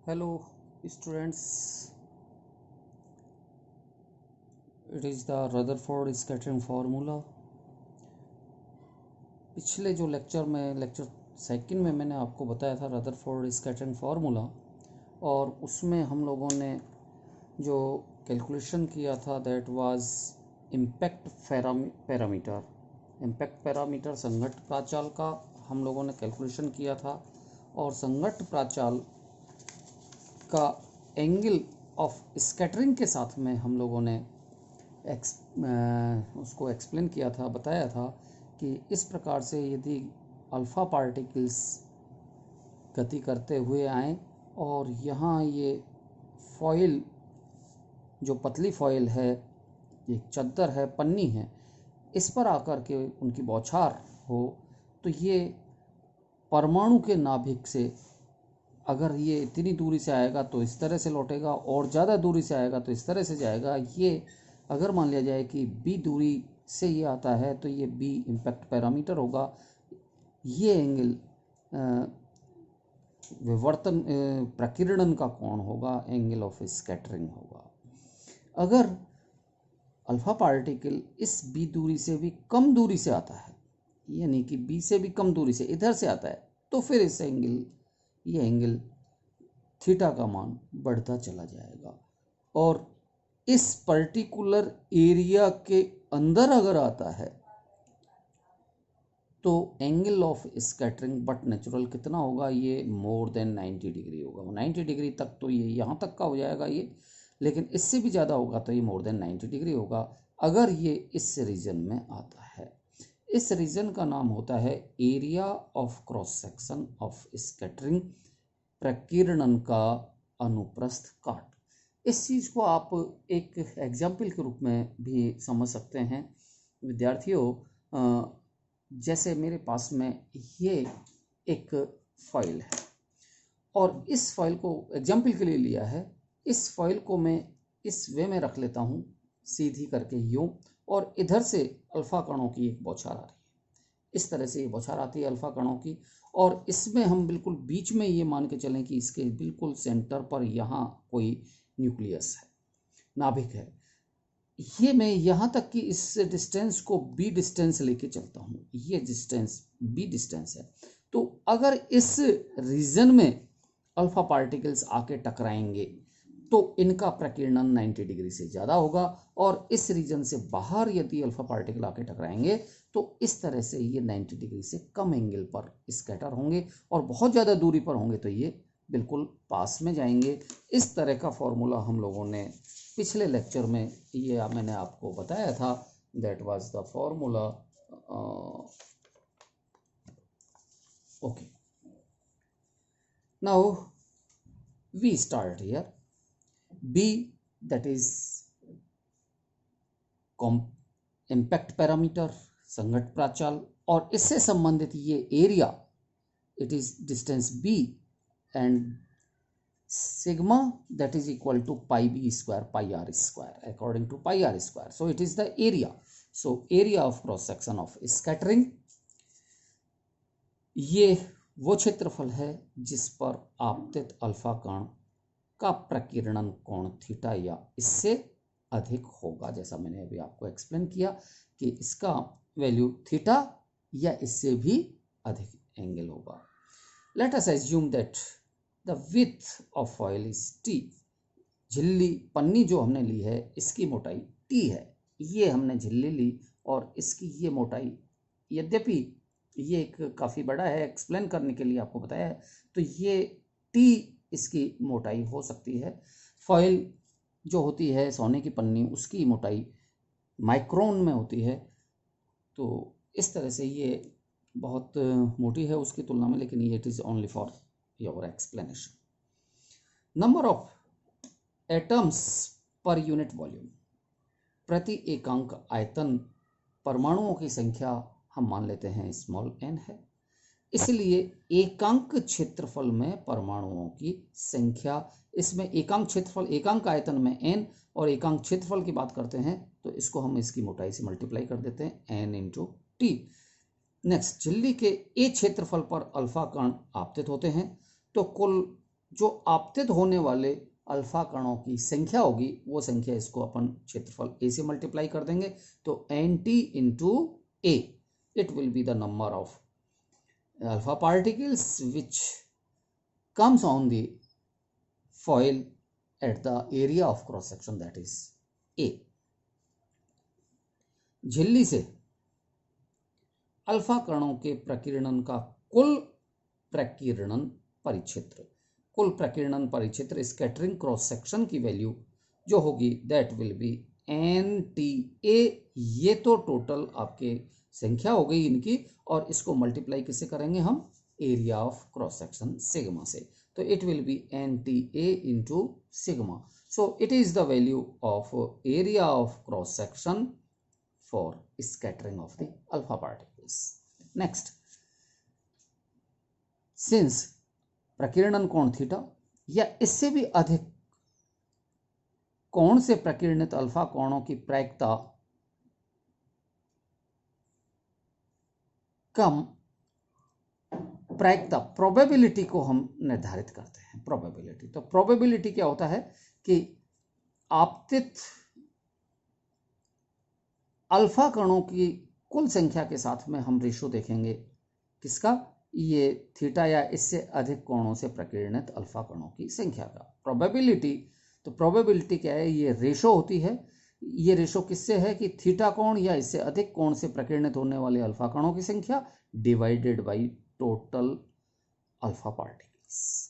Hello students, it is the Rutherford scattering formula। पिछले जो lecture second में मैंने आपको बताया था रदरफोर्ड स्कैटरिंग फार्मूला, और उसमें हम लोगों ने जो कैलकुलेशन किया था दैट वाज इम्पैक्ट पैरामीटर संघट्ट प्राचाल का हम लोगों ने कैलकुलेशन किया था, और संघट्ट प्राचाल का एंगल ऑफ स्कैटरिंग के साथ में हम लोगों ने उसको एक्सप्लेन किया था, बताया था कि इस प्रकार से यदि अल्फ़ा पार्टिकल्स गति करते हुए आएँ और यहाँ ये फॉइल जो पतली फॉइल है, ये चद्दर है, पन्नी है, इस पर आकर के उनकी बौछार हो, तो ये परमाणु के नाभिक से अगर ये इतनी दूरी से आएगा तो इस तरह से लौटेगा, और ज़्यादा दूरी से आएगा तो इस तरह से जाएगा। ये अगर मान लिया जाए कि b दूरी से ये आता है तो ये b इम्पैक्ट पैरामीटर होगा। ये एंगल विवर्तन प्रकीर्णन का कोण होगा, एंगल ऑफ स्कैटरिंग होगा। अगर अल्फ़ा पार्टिकल इस b दूरी से भी कम दूरी से आता है, यानी कि b से भी कम दूरी से इधर से आता है, तो फिर ये एंगल थीटा का मान बढ़ता चला जाएगा, और इस पर्टिकुलर एरिया के अंदर अगर आता है तो angle of scattering but natural कितना होगा, ये मोर देन 90 डिग्री होगा। 90 डिग्री तक तो ये यहाँ तक का हो जाएगा ये, लेकिन इससे भी ज़्यादा होगा तो ये मोर देन 90 डिग्री होगा अगर ये इस रीजन में आता है। इस रीजन का नाम होता है area of cross section of scattering, प्रकीर्णन का अनुप्रस्थ काट। इस चीज़ को आप एक एग्जाम्पल के रूप में भी समझ सकते हैं विद्यार्थियों। जैसे मेरे पास में ये एक फाइल है, और इस फाइल को एग्जाम्पल के लिए लिया है। इस फाइल को मैं इस वे में रख लेता हूँ, सीधी करके यूँ, और इधर से अल्फ़ा कणों की एक बौछार आ रही है। इस तरह से ये बौछार आती है अल्फ़ा कणों की, और इसमें हम बिल्कुल बीच में ये मान के चलें कि इसके बिल्कुल सेंटर पर यहाँ कोई न्यूक्लियस है, नाभिक है। ये मैं यहाँ तक कि इस डिस्टेंस को b डिस्टेंस लेके चलता हूँ, ये डिस्टेंस b डिस्टेंस है। तो अगर इस रीजन में अल्फ़ा पार्टिकल्स आके टकराएंगे तो इनका प्रकीर्णन 90 डिग्री से ज़्यादा होगा, और इस रीजन से बाहर यदि अल्फ़ा पार्टिकल आके टकराएंगे तो इस तरह से ये 90 डिग्री से कम एंगल पर स्कैटर होंगे, और बहुत ज़्यादा दूरी पर होंगे तो ये बिल्कुल पास में जाएंगे। इस तरह का फॉर्मूला हम लोगों ने पिछले लेक्चर में ये मैंने आपको बताया था, that was the formula. Okay, now we start here. B, that is impact parameter, संघट्ट प्राचाल, और इससे संबंधित ये area, it is distance B, and sigma that is equal to pi b square pi r square according to pi r square. So it is the area. So area of cross section of scattering, ये वो क्षेत्रफल है जिस पर आपतित alpha कण का प्रकीर्णन कोण थीटा या इससे अधिक होगा। जैसा मैंने अभी आपको एक्सप्लेन किया कि इसका वैल्यू थीटा या इससे भी अधिक एंगल होगा। Let us assume that the width of foil is t। झिल्ली पन्नी जो हमने ली है इसकी मोटाई t है। ये हमने झिल्ली ली और इसकी ये मोटाई, यद्यपि ये एक काफ़ी बड़ा है, एक्सप्लेन करने के लिए आपको बताया है, तो ये t इसकी मोटाई हो सकती है। फॉइल जो होती है सोने की पन्नी, उसकी मोटाई माइक्रोन में होती है, तो इस तरह से ये बहुत मोटी है उसकी तुलना में, लेकिन ये it is only for your explanation. Number of atoms per unit volume, प्रति एकांक आयतन परमाणुओं की संख्या हम मान लेते हैं स्मॉल n है, इसलिए एकांक क्षेत्रफल में परमाणुओं की संख्या, इसमें एकांक क्षेत्रफल एकांक आयतन में n और एकांक क्षेत्रफल की बात करते हैं तो इसको हम इसकी मोटाई से मल्टीप्लाई कर देते हैं n इंटू टी। नेक्स्ट, झिल्ली के ए क्षेत्रफल पर अल्फा कण आपतित होते हैं तो कुल जो आपतित होने वाले अल्फा कणों की संख्या होगी वो संख्या इसको अपन क्षेत्रफल a से मल्टीप्लाई कर देंगे, तो nt into a, it will be the number of alpha particles which comes on the foil at the area of cross section, that is a। झिल्ली से अल्फा कणों के प्रकीर्णन का कुल प्रकीर्णन परिक्षेत्र, कुल प्रकीर्णन परिक्षेत्र स्कैटरिंग क्रॉस सेक्शन की वैल्यू जो होगी दैट विल बी NTA। ये तो टोटल आपके संख्या हो गई इनकी, और इसको मल्टीप्लाई किससे करेंगे हम, area of cross section sigma से, तो it will be NTA into sigma. So it is the value of area of cross section for scattering of the alpha particles. Next, since प्रकीर्णन कोण थीटा या इससे भी अधिक कोण से प्रकीर्णित अल्फा कोणों की प्रायिकता कम, प्रायिकता प्रोबेबिलिटी को हम निर्धारित करते हैं। प्रोबेबिलिटी, तो प्रोबेबिलिटी क्या होता है कि आपतित अल्फा कणों की कुल संख्या के साथ में हम रेशो देखेंगे किसका, ये थीटा या इससे अधिक कोणों से प्रकीर्णित अल्फा कणों की संख्या का। प्रोबेबिलिटी, तो प्रोबेबिलिटी क्या है, ये रेशो होती है। ये रेशो किससे है कि थीटा कोण या इससे अधिक कोण से प्रकीर्णित होने वाले अल्फा कणों की संख्या divided by total alpha particles,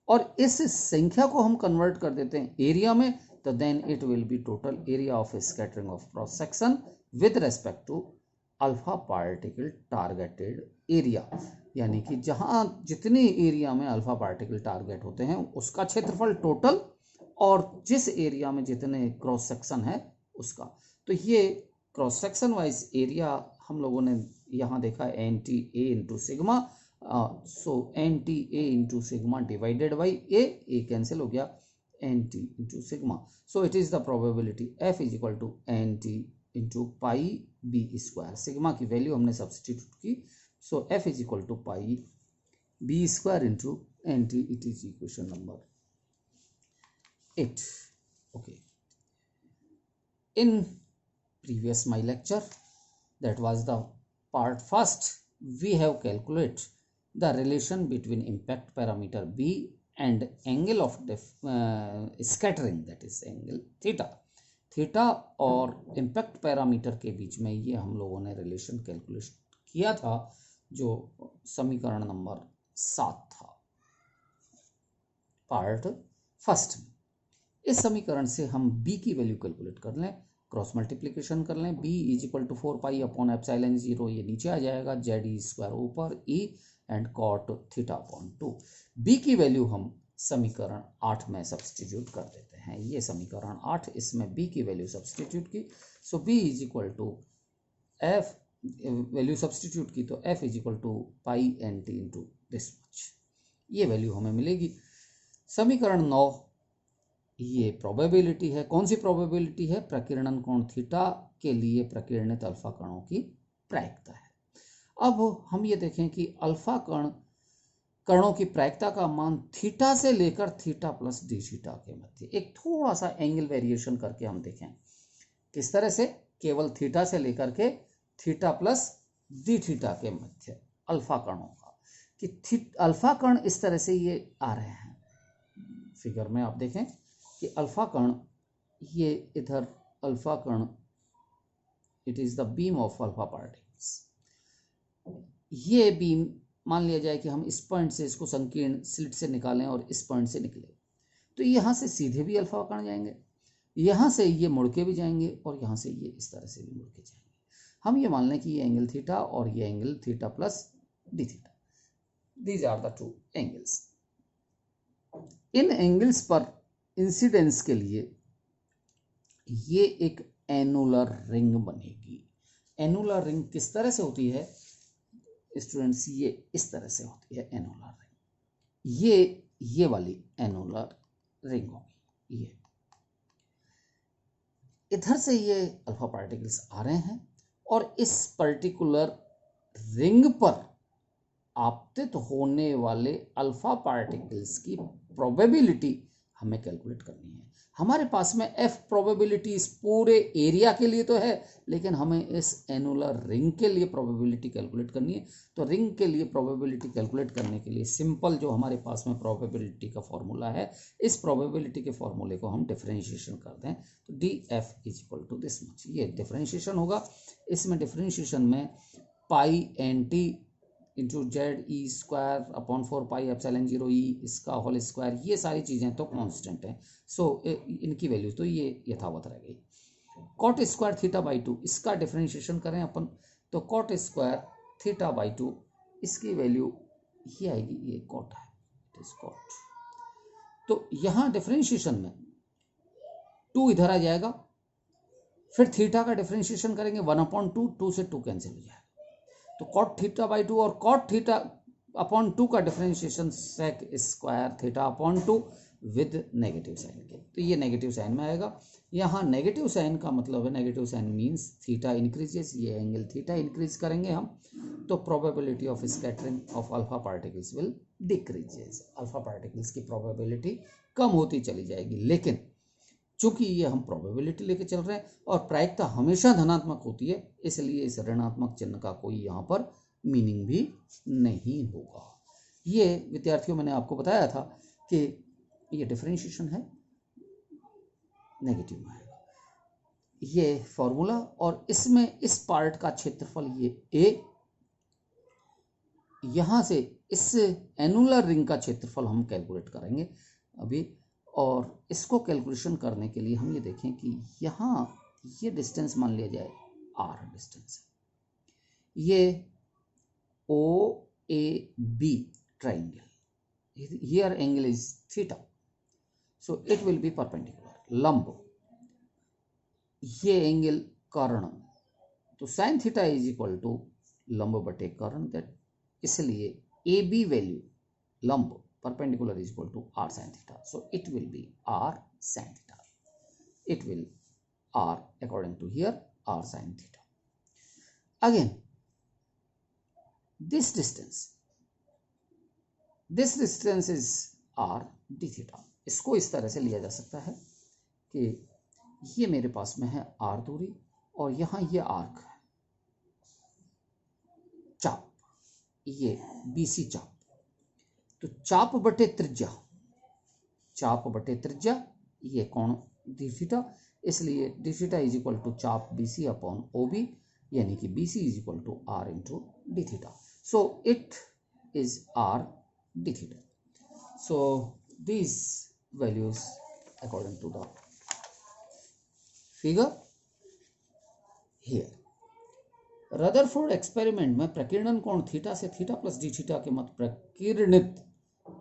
और इस संख्या को हम कन्वर्ट कर देते हैं एरिया में, तो then it will be total area of scattering of cross section with respect to alpha particle targeted area, यानी कि जहां जितने एरिया में अल्फा पार्टिकल टारगेट होते हैं उसका क्षेत्रफल टोटल, और जिस एरिया में जितने क्रॉस सेक्शन है उसका। तो ये क्रॉस सेक्शन वाइज एरिया हम लोगों ने यहाँ देखा NTA into sigma, so NTA into sigma divided by A cancel हो गया, NT into sigma. So it is the probability F is equal to NT into pi B square. Sigma की value हमने substitute की, so F is equal to pi B square into NT। It is equation number 8। Okay, in previous my lecture, that was the part first, we have calculated the relation between impact parameter B and angle of scattering, that is angle theta। Theta और impact parameter के बीच में ये हम लोगों ने relation calculate किया था, जो समीकरण नंबर 7 था पार्ट फर्स्ट में। इस समीकरण से हम b की वैल्यू कैलकुलेट कर लें, क्रॉस मल्टीप्लिकेशन कर लें, b is equal to 4 pi upon epsilon 0, ये नीचे आ जाएगा, ZE स्क्वायर ऊपर E and cot theta upon 2। b की वैल्यू हम समीकरण 8 में सब्सटीट्यूट कर देते हैं, ये समीकरण 8, इसमें b की वैल्यू सब्सटीट्यूट की, so b is equal to f, value substitute की तो f is equal to pi NT into this much, ये वैल्यू हमें मिलेगी। समीकरण 9, ये प्रोबेबिलिटी है। कौन सी प्रोबेबिलिटी है, प्रकीर्णन कोण थीटा के लिए प्रकीर्णित अल्फा कणों की प्रायिकता है। अब हम ये देखें कि अल्फा कणों की प्रायिकता का मान थीटा से लेकर थीटा प्लस डी थीटा के मध्य, एक थोड़ा सा एंगल वेरिएशन करके हम देखें किस तरह से, केवल थीटा से लेकर के थीटा प्लस डी थीटा के मध्य अल्फा कणों का, कि अल्फा कण इस तरह से ये आ रहे हैं फिगर में, आप देखें कि अल्फा कण, ये इधर अल्फा कण, it is the beam of alpha particles. ये बीम मान लिया जाए कि हम इस पॉइंट से इसको संकीर्ण स्लिट से निकालें और इस पॉइंट से निकले, तो यहाँ से सीधे भी अल्फा कण जाएंगे, यहाँ से ये मुड़ के भी जाएंगे, और यहाँ से ये इस तरह से भी मुड़ के जाएंगे। हम ये मान लें कि ये एंगल थीटा और ये angle theta plus D theta, these are the two angles. इन एंगल्स पर इंसिडेंस के लिए ये एक एनुलर रिंग बनेगी। एनुलर रिंग किस तरह से होती है स्टूडेंट्स, ये इस तरह से होती है एनुलर रिंग, ये वाली एनुलर रिंग होगी। ये इधर से ये अल्फा पार्टिकल्स आ रहे हैं और इस पर्टिकुलर रिंग पर आपतित होने वाले अल्फा पार्टिकल्स की प्रोबेबिलिटी हमें कैलकुलेट करनी है। हमारे पास में एफ प्रोबेबिलिटी इस पूरे एरिया के लिए तो है, लेकिन हमें इस एनुलर रिंग के लिए प्रोबेबिलिटी कैलकुलेट करनी है। तो रिंग के लिए प्रोबेबिलिटी कैलकुलेट करने के लिए सिंपल जो हमारे पास में प्रोबेबिलिटी का फॉर्मूला है, इस प्रोबेबिलिटी के फॉर्मूले को हम डिफरेंशिएशन कर दें तो D F is equal to this much, ये डिफरेंशिएशन होगा। इसमें डिफरेंशिएशन में pi N T into Z E square upon 4 pi epsilon 0 E इसका होल स्क्वायर, ये सारी चीज़ें तो कांस्टेंट हैं। सो इनकी वैल्यू तो ये यथावत रह गई। कॉट स्क्वायर थीटा बाई 2 इसका डिफरेंशिएशन करें अपन, तो कॉट स्क्वायर थीटा बाई 2 इसकी वैल्यू ये आएगी, ये कॉट है, इट इज कॉट। तो यहाँ डिफरेंशिएशन में 2 इधर आ जाएगा, फिर थीटा का डिफरेंशिएशन करेंगे 1/2, 2 से 2 कैंसिल हो जाएगा, तो कॉट थीटा बाई 2 और कॉट थीटा अपॉन 2 का differentiation sec square theta upon 2 with negative sign के, तो ये नेगेटिव साइन में आएगा। यहाँ नेगेटिव साइन का मतलब है, negative sign means theta increases, ये एंगल थीटा इंक्रीज करेंगे हम, तो probability of scattering of alpha particles will decreases, alpha particles की प्रोबेबिलिटी कम होती चली जाएगी। लेकिन चूंकि ये हम प्रोबेबिलिटी लेके चल रहे हैं और प्रायिकता हमेशा धनात्मक होती है, इसलिए इस ऋणात्मक चिन्ह का कोई यहाँ पर मीनिंग भी नहीं होगा। ये विद्यार्थियों मैंने आपको बताया था कि ये डिफरेंशिएशन है, नेगेटिव में आएगा ये फॉर्मूला, और इसमें इस पार्ट का क्षेत्रफल ये ए, यहाँ से इस एनुलर रिंग का क्षेत्रफल हम कैलकुलेट करेंगे अभी, और इसको कैलकुलेशन करने के लिए हम ये देखें कि यहाँ ये डिस्टेंस मान लिया जाए आर डिस्टेंस, ये O A B triangle, here angle is theta, so it will be perpendicular लंब, ये एंगल कर्ण, तो sine theta is equal to लंब बटे कर्ण, दैट इसलिए ए बी वैल्यू लंब perpendicular is equal to r sin theta, so it will be r sin theta, it will r according to here r sin theta. Again this distance is r d theta, इसको इस तरह से लिया जा सकता है कि ये मेरे पास में है r दूरी और यहाँ ये आर्क है, चाप, ये BC चाप, तो चाप बटे त्रिज्या ये कोण डी थीटा, इसलिए D theta is equal to चाप BC अपॉन OB, यानी कि BC is equal to R into D theta, so it is R D theta, so these values according to the figure here. Rutherford experiment में प्रकीर्णन कोण theta से theta plus D theta के मध्य प्रकीर्णित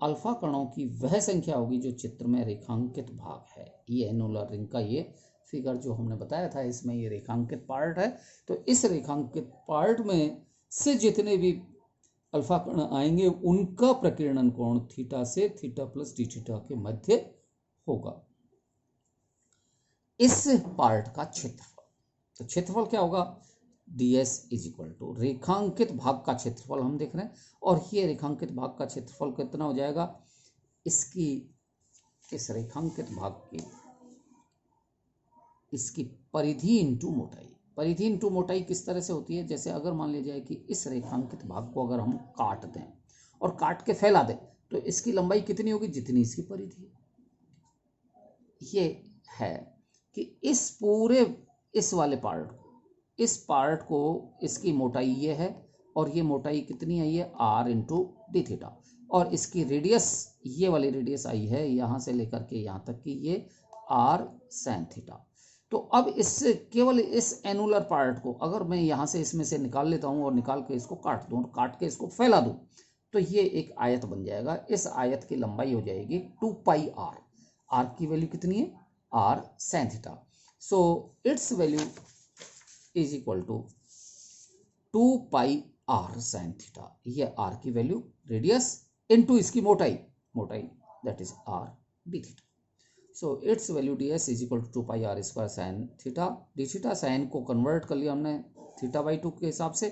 alpha कणों की वह संख्या होगी जो चित्र में रेखांकित भाग है। ये एनुलर रिंग का ये फिगर जो हमने बताया था, इसमें ये रेखांकित पार्ट है, तो इस रेखांकित पार्ट में से जितने भी अल्फा कण आएंगे उनका प्रकीर्णन कोण थीटा से थीटा प्लस डी थीटा के मध्य होगा। इस पार्ट का क्षेत्रफल, तो क्षेत्रफल क्या होगा, ds इज इक्वल टू रेखांकित भाग का क्षेत्रफल हम देख रहे हैं, और ये रेखांकित भाग का क्षेत्रफल कितना हो जाएगा, इसकी इस रेखांकित भाग की इसकी परिधि इंटू मोटाई, परिधि इंटू मोटाई किस तरह से होती है, जैसे अगर मान लिया जाए कि इस रेखांकित भाग को अगर हम काट दें और काट के फैला दें तो इसकी लंबाई कितनी होगी, जितनी इसकी परिधि। ये है कि इस पूरे इस वाले पार्ट, इस पार्ट को इसकी मोटाई ये है और ये मोटाई कितनी है, ये r इंटू डी थीटा, और इसकी रेडियस ये वाली रेडियस आई है यहाँ से लेकर के यहाँ तक की, ये r sin थीटा। तो अब इससे केवल इस एनुलर पार्ट को अगर मैं यहाँ से इसमें से निकाल लेता हूँ और निकाल के इसको काट दूँ, काट के इसको फैला दूँ, तो ये एक आयत बन जाएगा। इस आयत की लंबाई हो जाएगी 2 पाई r, r की वैल्यू कितनी है, r sin theta, so its value is equal to 2 pi r sin theta, ये r की वैल्यू रेडियस इनटू इसकी मोटाई, that is r d theta, so its value ds is equal to 2 pi r² sin theta D theta. Sine को convert कर लिया हमने theta by 2 के हिसाब से,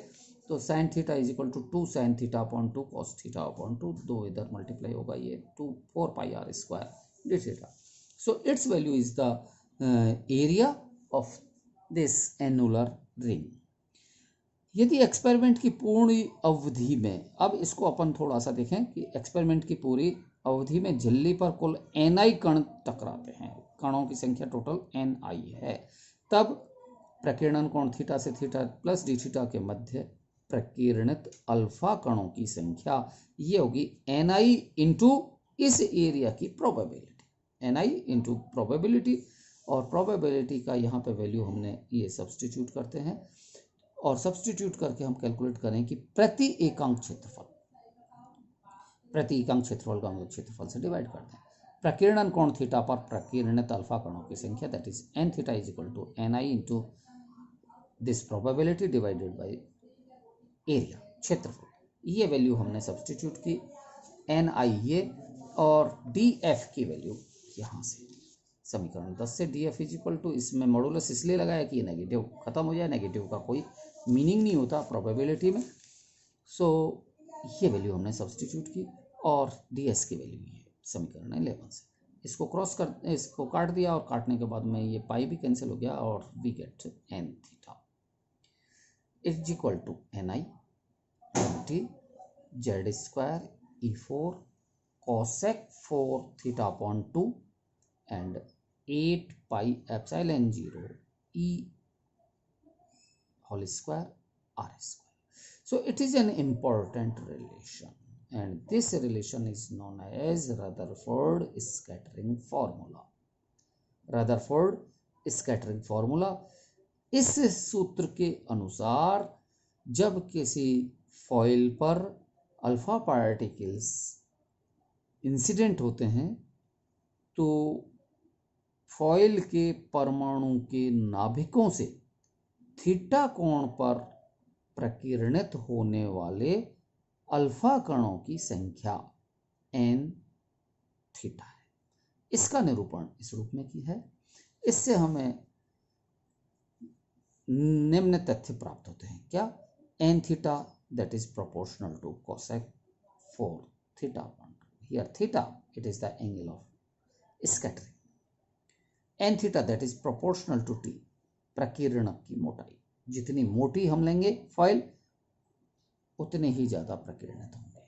तो sine theta is equal to 2 sine theta upon 2 cos theta upon 2, 2 इधर multiply होगा, ये 2 4 pi R square D theta. So its value is the area of this annular ring. यदि एक्सपेरिमेंट की पूरी अवधि में, अब इसको अपन थोड़ा सा देखें कि एक्सपेरिमेंट की पूरी अवधि में झिल्ली पर कुल ni कण टकराते हैं, कणों की संख्या टोटल ni है, तब प्रकीर्णन कोण थीटा से थीटा प्लस डी थीटा के मध्य प्रकीर्णित अल्फा कणों की संख्या ये होगी ni इंटू इस एरिया की प्रोबेबिलिटी, ni इंटू प्रोबेबिलिटी. और प्रोबेबिलिटी का यहाँ पे वैल्यू हमने ये सब्सटीट्यूट करते हैं, और सब्सटीट्यूट करके हम कैलकुलेट करें कि प्रति एकांक क्षेत्रफल का हम क्षेत्रफल से डिवाइड करते हैं. प्रकीर्णन कोण थीटा पर प्रकीर्णित अल्फा कणों की संख्या that is N theta is equal to ni into this probability divided by area, क्षेत्रफल. ये वैल्यू हमने सब्सटीट्यूट की, ni ये और df की वैल्यू यहाँ से समीकरण 10 से df इज इक्वल टू, इसमें मॉडुलस इसलिए लगाया कि नेगेटिव खत्म हो जाए, नेगेटिव का कोई मीनिंग नहीं होता प्रोबेबिलिटी में. सो ये वैल्यू हमने सब्सटीट्यूट की और ds की वैल्यू ये समीकरण 11 से. इसको काट दिया, और काटने के बाद में ये पाई भी कैंसिल हो गया, और we get n theta is equal to ni z square e4 cosec 4 theta upon 2 and 8 pi epsilon 0 e whole square r square. So it is an important relation, and this relation is known as Rutherford scattering formula. Rutherford scattering formula. इस सूत्र के अनुसार जब किसी foil पर alpha particles incident होते हैं तो फॉइल के परमाणु के नाभिकों से थीटा कोण पर प्रकीर्णित होने वाले अल्फा कणों की संख्या n थीटा है. इसका निरूपण इस रूप में की है. इससे हमें निम्न तथ्य प्राप्त होते हैं. क्या? n theta that is proportional to cosec 4 theta upon 2. Here theta, it is the angle of scattering. n theta that is proportional to t, प्रकीर्णक की मोटाई. जितनी मोटी हम लेंगे फॉइल उतने ही ज्यादा प्रकीर्णित होंगे.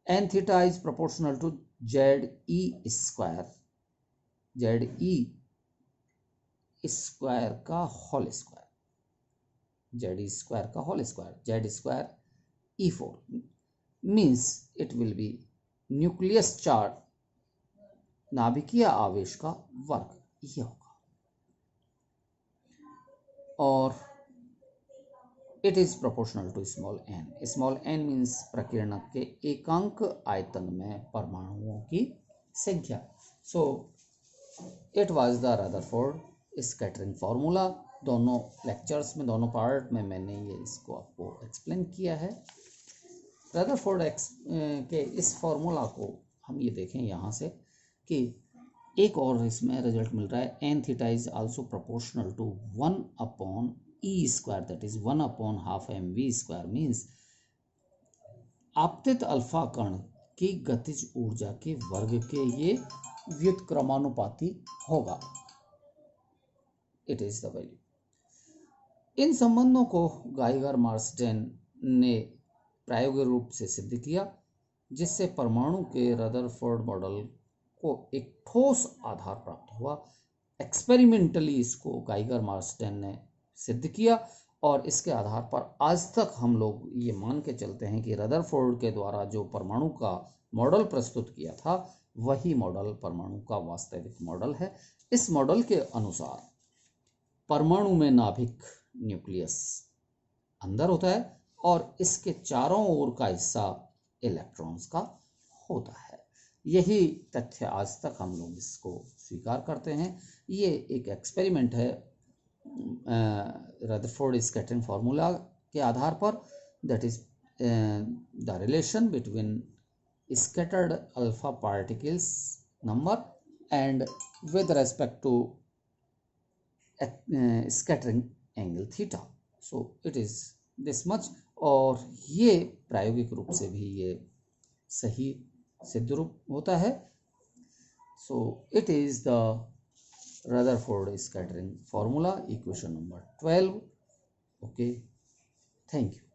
n theta is proportional to ze square, ze square का होल स्क्वायर, z स्क्वायर का whole square, z square e4 means it will be nucleus charge, नाभिकीय आवेश का वर्ग ये होगा. और it is proportional to small n. Small n means प्रकीर्णक के एकांक आयतन में परमाणुओं की संख्या. So it was the Rutherford scattering formula. दोनों लेक्चर्स में, दोनों पार्ट में मैंने ये इसको आपको एक्सप्लेन किया है. रदरफोर्ड के इस फार्मूला को हम ये देखें यहाँ से कि एक और इसमें रिजल्ट मिल रहा है. n theta is also proportional to 1 upon e square, that is 1 upon half mv square. Means आपतित अल्फा कण की गतिज ऊर्जा के वर्ग के ये व्युत्क्रमानुपाती होगा. It is the value. इन संबंधों को गाइगर मार्सडेन ने प्रायोगिक रूप से सिद्ध किया, जिससे परमाणु के रदरफोर्ड मॉडल को एक ठोस आधार प्राप्त हुआ. एक्सपेरिमेंटली इसको गाइगर मार्सडेन ने सिद्ध किया, और इसके आधार पर आज तक हम लोग ये मान के चलते हैं कि रदरफोर्ड के द्वारा जो परमाणु का मॉडल प्रस्तुत किया था वही मॉडल परमाणु का वास्तविक मॉडल है. इस मॉडल के अनुसार परमाणु में नाभिक न्यूक्लियस अंदर होता है और इसके चारों ओर का हिस्सा इलेक्ट्रॉन्स का होता है. यही तथ्य आज तक हम लोग इसको स्वीकार करते हैं. ये एक एक्सपेरिमेंट है रदरफोर्ड स्कैटरिंग फार्मूला के आधार पर, that is the relation between scattered alpha particles number and with respect to scattering angle theta. So it is this much. और ये प्रायोगिक रूप से भी ये सही सिद्ध रूप होता है। So it is the Rutherford scattering formula, equation number 12। Okay, thank you.